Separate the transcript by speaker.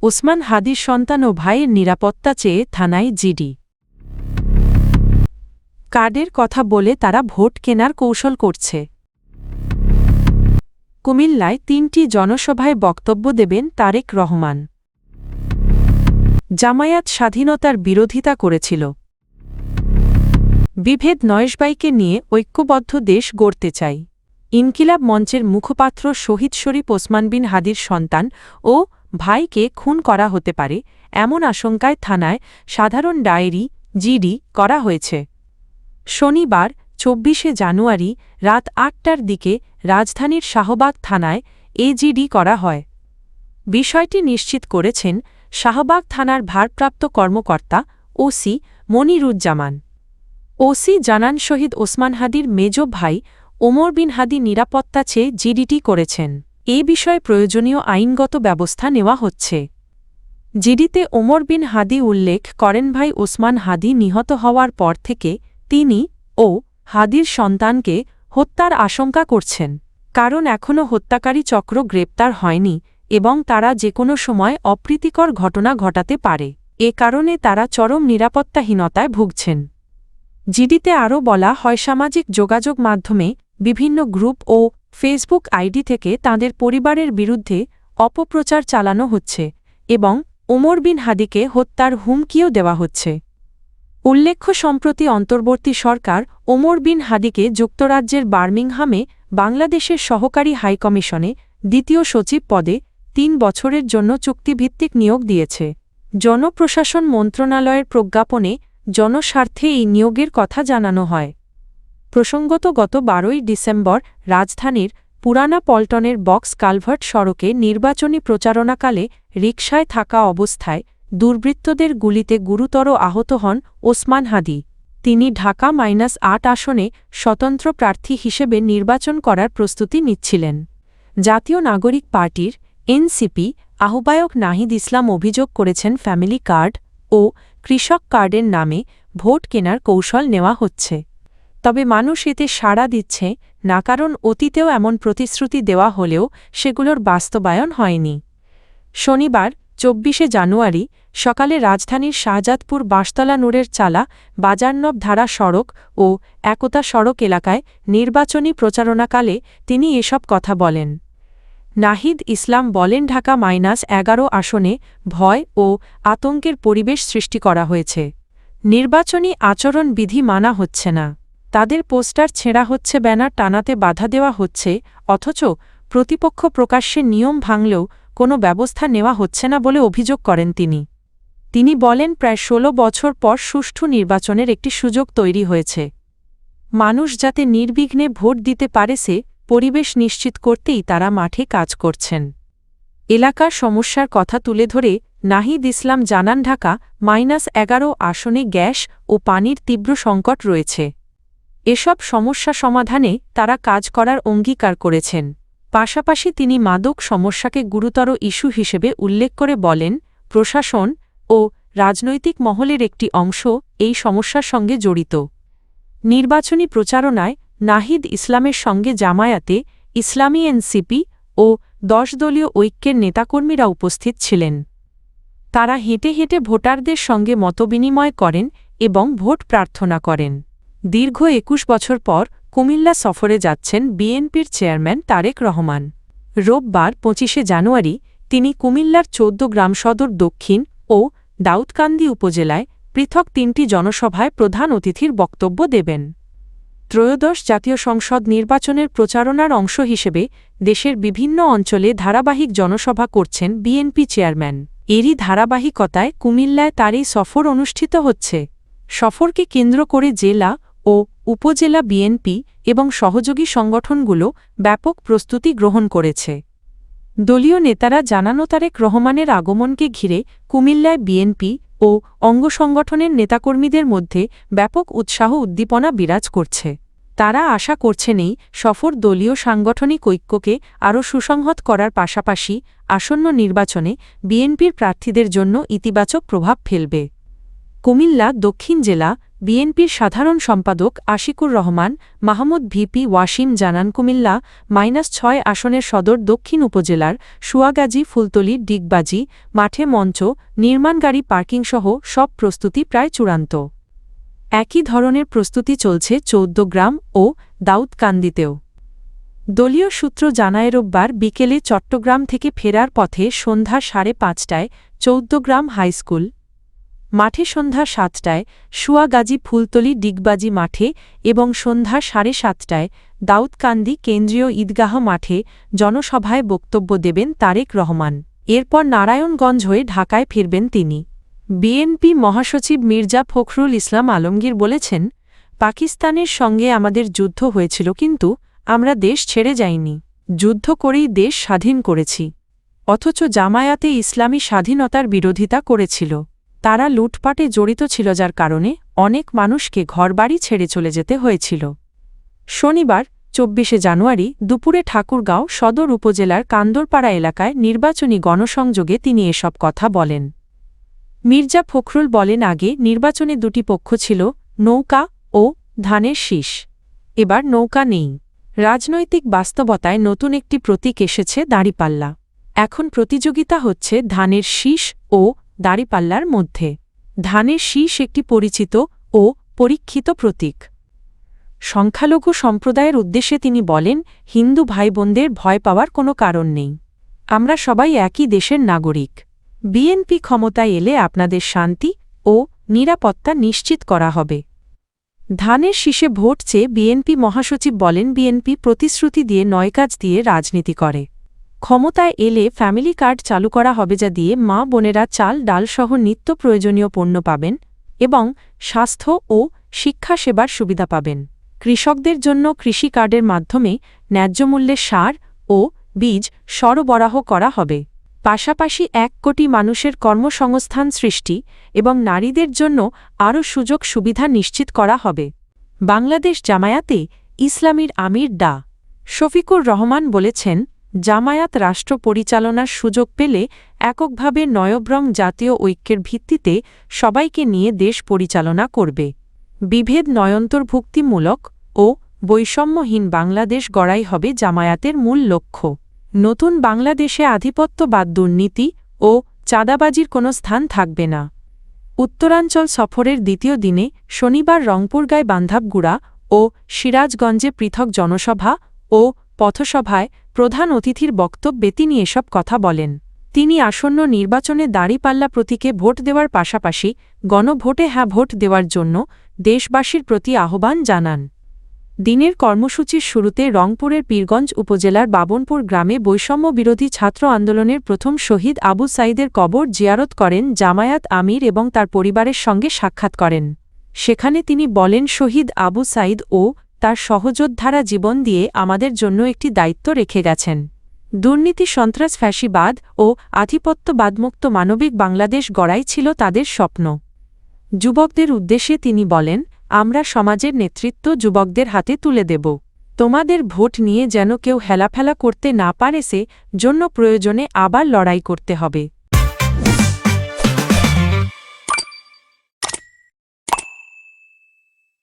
Speaker 1: ওসমান হাদির সন্তান ও ভাইয়ের নিরাপত্তা চেয়ে থানায় জিডি। কার্ডের কথা বলে তারা ভোট কেনার কৌশল করছে। কুমিল্লায় ৩টি জনসভায় বক্তব্য দেবেন তারেক রহমান। জামায়াত স্বাধীনতার বিরোধিতা করেছিল। বিভেদ নয়েশবাইকে নিয়ে ঐক্যবদ্ধ দেশ গড়তে চাই। ইনকিলাব মঞ্চের মুখপাত্র শহীদ শরীফ ওসমান বিন হাদির সন্তান ও ভাইকে খুন করা হতে পারে এমন আশঙ্কায় থানায় সাধারণ ডায়েরি জিডি করা হয়েছে। শনিবার ২৪শে জানুয়ারি রাত ৮টার দিকে রাজধানীর শাহবাগ থানায় জিডি করা হয়। বিষয়টি নিশ্চিত করেছেন শাহবাগ থানার ভারপ্রাপ্ত কর্মকর্তা ওসি মনিরুজ্জামান। ওসি জানান শহীদ ওসমান হাদির মেজ ভাই ওমর বিন হাদি নিরাপত্তা চেয়ে জিডিটি করেছেন। এ বিষয়ে প্রয়োজনীয় আইনগত ব্যবস্থা নেওয়া হচ্ছে। জিডিতে ওমর বিন হাদি উল্লেখ করেন ভাই ওসমান হাদি নিহত হওয়ার পর থেকে তিনি ও হাদির সন্তানকে হত্যার আশঙ্কা করছেন, কারণ এখনও হত্যাকারী চক্র গ্রেপ্তার হয়নি এবং তারা যেকোনো সময় অপ্রীতিকর ঘটনা ঘটাতে পারে। এ কারণে তারা চরম নিরাপত্তাহীনতায় ভুগছেন। জিডিতে আরও বলা হয় সামাজিক যোগাযোগ মাধ্যমে বিভিন্ন গ্রুপ ও ফেসবুক আইডি থেকে তাঁদের পরিবারের বিরুদ্ধে অপপ্রচার চালানো হচ্ছে এবং ওমর বিন হাদিকে হত্যার হুমকিও দেওয়া হচ্ছে। উল্লেখ্য সম্প্রতি অন্তর্বর্তী সরকার ওমর বিন হাদিকে যুক্তরাজ্যের বার্মিংহামে বাংলাদেশের সহকারী হাইকমিশনে দ্বিতীয় সচিব পদে ৩ বছরের জন্য চুক্তিভিত্তিক নিয়োগ দিয়েছে। জনপ্রশাসন মন্ত্রণালয়ের প্রজ্ঞাপনে জনস্বার্থে এই নিয়োগের কথা জানানো হয়। প্রসঙ্গত গত ১২ই ডিসেম্বর রাজধানীর পুরানা পল্টনের বক্স কালভার্ট সড়কে নির্বাচনী প্রচারণাকালে রিকশায় থাকা অবস্থায় দুর্বৃত্তদের গুলিতে গুরুতর আহত হন ওসমান হাদি। তিনি ঢাকা-৮ আসনে স্বতন্ত্র প্রার্থী হিসেবে নির্বাচন করার প্রস্তুতি নিচ্ছিলেন। জাতীয় নাগরিক পার্টির এনসিপি আহ্বায়ক নাহিদ ইসলাম অভিযোগ করেছেন ফ্যামিলি কার্ড ও কৃষক কার্ডের নামে ভোট কেনার কৌশল নেওয়া হচ্ছে। তবে মানুষ এতে সাড়া দিচ্ছে না, কারণ অতীতেও এমন প্রতিশ্রুতি দেওয়া হলেও সেগুলোর বাস্তবায়ন হয়নি। শনিবার ২৪শে জানুয়ারি সকালে রাজধানীর শাহজাদপুর বাঁশতলা নূরের চালা বাজারনব ধারা সড়ক ও একতা সড়ক এলাকায় নির্বাচনী প্রচারণাকালে তিনি এসব কথা বলেন। নাহিদ ইসলাম বলেন ঢাকা-11 আসনে ভয় ও আতঙ্কের পরিবেশ সৃষ্টি করা হয়েছে। নির্বাচনী আচরণ বিধি মানা হচ্ছে না, তাদের পোস্টার ছেঁড়া হচ্ছে, ব্যানার টানাতে বাধা দেওয়া হচ্ছে, অথচ প্রতিপক্ষ প্রকাশ্যে নিয়ম ভাঙলেও কোনো ব্যবস্থা নেওয়া হচ্ছে না বলে অভিযোগ করেন তিনি বলেন প্রায় ১৬ বছর পর সুষ্ঠু নির্বাচনের একটি সুযোগ তৈরি হয়েছে। মানুষ যাতে নির্বিঘ্নে ভোট দিতে পারে সে পরিবেশ নিশ্চিত করতেই তারা মাঠে কাজ করছেন। এলাকার সমস্যার কথা তুলে ধরে নাহিদ ইসলাম জানান ঢাকা-11 আসনে গ্যাস ও পানির তীব্র সংকট রয়েছে। এসব সমস্যা সমাধানে তারা কাজ করার অঙ্গীকার করেছেন। পাশাপাশি তিনি মাদক সমস্যাকে গুরুতর ইস্যু হিসেবে উল্লেখ করে বলেন প্রশাসন ও রাজনৈতিক মহলের একটি অংশ এই সমস্যার সঙ্গে জড়িত। নির্বাচনী প্রচারণায় নাহিদ ইসলামের সঙ্গে জামায়াতে ইসলামী এনসিপি ও ১০ দলীয় ঐক্যের নেতাকর্মীরা উপস্থিত ছিলেন। তারা হেঁটে হেঁটে ভোটারদের সঙ্গে মতবিনিময় করেন এবং ভোট প্রার্থনা করেন। দীর্ঘ ২১ বছর পর কুমিল্লা সফরে যাচ্ছেন বিএনপির চেয়ারম্যান তারেক রহমান। রোববার ২৫শে জানুয়ারি তিনি কুমিল্লার ১৪ গ্রাম সদর দক্ষিণ ও দাউদকান্দি উপজেলায় পৃথক ৩টি জনসভায় প্রধান অতিথির বক্তব্য দেবেন। ত্রয়োদশ জাতীয় সংসদ নির্বাচনের প্রচারণার অংশ হিসেবে দেশের বিভিন্ন অঞ্চলে ধারাবাহিক জনসভা করছেন বিএনপি চেয়ারম্যান। এরই ধারাবাহিকতায় কুমিল্লায় তার এই সফর অনুষ্ঠিত হচ্ছে। সফরকে কেন্দ্র করে জেলা ও উপজেলা বিএনপি এবং সহযোগী সংগঠনগুলো ব্যাপক প্রস্তুতি গ্রহণ করেছে। দলীয় নেতারা জানানো তারেক রহমানের আগমনকে ঘিরে কুমিল্লায় বিএনপি ও অঙ্গ সংগঠনের নেতাকর্মীদের মধ্যে ব্যাপক উৎসাহ উদ্দীপনা বিরাজ করছে। তারা আশা করছেন এই সফর দলীয় সাংগঠনিক ঐক্যকে আরও সুসংহত করার পাশাপাশি আসন্ন নির্বাচনে বিএনপির প্রার্থীদের জন্য ইতিবাচক প্রভাব ফেলবে। কুমিল্লা দক্ষিণ জেলা বিএনপির সাধারণ সম্পাদক আশিকুর রহমান মাহমুদ ভিপি ওয়াসিম জানান কুমিল্লা -6 আসনের সদর দক্ষিণ উপজেলার সুয়াগাজী ফুলতলী ডিগবাজি মাঠে মঞ্চ নির্মাণ গাড়ি পার্কিংসহ সব প্রস্তুতি প্রায় চূড়ান্ত। একই ধরনের প্রস্তুতি চলছে চৌদ্দগ্রাম ও দাউদকান্দিতেও। দলীয় সূত্র জানায় রোববার বিকেলে চট্টগ্রাম থেকে ফেরার পথে সন্ধ্যা 5:30টায় চৌদ্দগ্রাম হাইস্কুল মাঠে, সন্ধ্যা 7টায় সুয়াগাজী ফুলতলী ডিগবাজি মাঠে এবং সন্ধ্যা 7:30টায় দাউদকান্দি কেন্দ্রীয় ঈদগাহ মাঠে জনসভায় বক্তব্য দেবেন তারেক রহমান। এরপর নারায়ণগঞ্জ হয়ে ঢাকায় ফিরবেন তিনি। বিএনপি মহাসচিব মির্জা ফখরুল ইসলাম আলমগীর বলেছেন, পাকিস্তানের সঙ্গে আমাদের যুদ্ধ হয়েছিল, কিন্তু আমরা দেশ ছেড়ে যাইনি। যুদ্ধ করেই দেশ স্বাধীন করেছি। অথচ জামায়াতে ইসলামী স্বাধীনতার বিরোধিতা করেছিল। তারা লুটপাটে জড়িত ছিল, যার কারণে অনেক মানুষকে ঘরবাড়ি ছেড়ে চলে যেতে হয়েছিল। শনিবার 24শে জানুয়ারি দুপুরে ঠাকুরগাঁও সদর উপজেলার কান্দরপাড়া এলাকায় নির্বাচনী গণসংযোগে তিনি এসব কথা বলেন। মির্জা ফখরুল বলেন, আগে নির্বাচনে দুটি পক্ষ ছিল, নৌকা ও ধানের শীষ। এবার নৌকা নেই। রাজনৈতিক বাস্তবতায় নতুন একটি প্রতীক এসেছে, দাঁড়িপাল্লা। এখন প্রতিযোগিতা হচ্ছে ধানের শীষ ও দাঁড়িপাল্লার মধ্যে। ধানের শীষ একটি পরিচিত ও পরীক্ষিত প্রতীক। সংখ্যালঘু সম্প্রদায়ের উদ্দেশ্যে তিনি বলেন, হিন্দু ভাইবোনদের ভয় পাওয়ার কোনো কারণ নেই। আমরা সবাই একই দেশের নাগরিক। বিএনপি ক্ষমতায় এলে আপনাদের শান্তি ও নিরাপত্তা নিশ্চিত করা হবে। ধানের শীষে ভোট চেয়ে বিএনপি মহাসচিব বলেন, বিএনপি প্রতিশ্রুতি দিয়ে নয় কাজ দিয়ে রাজনীতি করে। ক্ষমতায় এলে ফ্যামিলি কার্ড চালু করা হবে, যা দিয়ে মা বোনেরা চাল ডালসহ নিত্য প্রয়োজনীয় পণ্য পাবেন এবং স্বাস্থ্য ও শিক্ষা সেবার সুবিধা পাবেন। কৃষকদের জন্য কৃষি কার্ডের মাধ্যমে ন্যায্যমূল্যে সার ও বীজ সরবরাহ করা হবে। পাশাপাশি 1 কোটি মানুষের কর্মসংস্থান সৃষ্টি এবং নারীদের জন্য আরও সুযোগ সুবিধা নিশ্চিত করা হবে। বাংলাদেশ জামায়াতে ইসলামীর আমির ডা. শফিকুর রহমান বলেছেন, জামায়াত রাষ্ট্র পরিচালনার সুযোগ পেলে এককভাবে নয়ব্রং জাতীয় ঐক্যের ভিত্তিতে সবাইকে নিয়ে দেশ পরিচালনা করবে। বিভেদ নয়ন্তর্ভুক্তিমূলক ও বৈষম্যহীন বাংলাদেশ গড়াই হবে জামায়াতের মূল লক্ষ্য। নতুন বাংলাদেশে আধিপত্যবাদ, দুর্নীতি ও চাঁদাবাজির কোনো স্থান থাকবে না। উত্তরাঞ্চল সফরের দ্বিতীয় দিনে শনিবার রংপুরগাঁয় বান্ধাবগুড়া ও সিরাজগঞ্জে পৃথক জনসভা ও পথসভায় প্রধান অতিথির বক্তব্যে তিনি এসব কথা বলেন। তিনি আসন্ন নির্বাচনে দাঁড়িপাল্লা প্রতীকে ভোট দেওয়ার পাশাপাশি গণভোটে হ্যাঁ ভোট দেওয়ার জন্য দেশবাসীর প্রতি আহ্বান জানান। দিনের কর্মসূচির শুরুতে রংপুরের পীরগঞ্জ উপজেলার বাবনপুর গ্রামে বৈষম্য বিরোধী ছাত্র আন্দোলনের প্রথম শহীদ আবু সাঈদের কবর জিয়ারত করেন জামায়াত আমির এবং তার পরিবারের সঙ্গে সাক্ষাৎ করেন। সেখানে তিনি বলেন, শহীদ আবু সাঈদ ও তার সহযোদ্ধারা জীবন দিয়ে আমাদের জন্য একটি দায়িত্ব রেখে গেছেন। দুর্নীতি, সন্ত্রাস, ফ্যাসিবাদ ও আধিপত্যবাদমুক্ত মানবিক বাংলাদেশ গড়াই ছিল তাদের স্বপ্ন। যুবকদের উদ্দেশ্যে তিনি বলেন, আমরা সমাজের নেতৃত্ব যুবকদের হাতে তুলে দেব। তোমাদের ভোট নিয়ে যেন কেউ হেলাফেলা করতে না পারে, সে জন্য প্রয়োজনে আবার লড়াই করতে হবে।